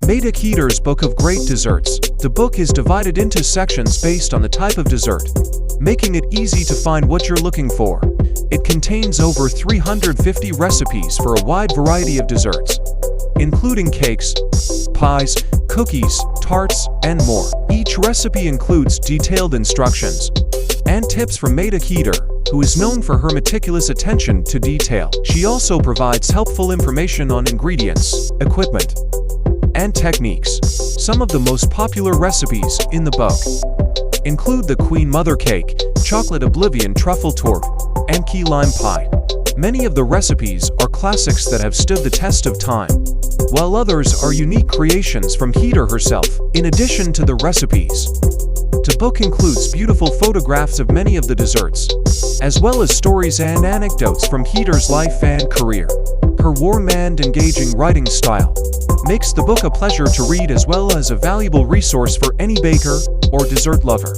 Maida Keeter's Book of Great Desserts. The book is divided into sections based on the type of dessert, making it easy to find what you're looking for. It contains over 350 recipes for a wide variety of desserts, including cakes, pies, cookies, tarts, and more. Each recipe includes detailed instructions and tips from Maida Keeter, who is known for her meticulous attention to detail. She also provides helpful information on ingredients, equipment, and techniques. Some of the most popular recipes in the book include the Queen Mother Cake, Chocolate Oblivion Truffle Torte, and Key Lime Pie. Many of the recipes are classics that have stood the test of time, while others are unique creations from Keeter herself. In addition to the recipes, the book includes beautiful photographs of many of the desserts, as well as stories and anecdotes from Keeter's life and career. Her warm and engaging writing style makes the book a pleasure to read as well as a valuable resource for any baker or dessert lover.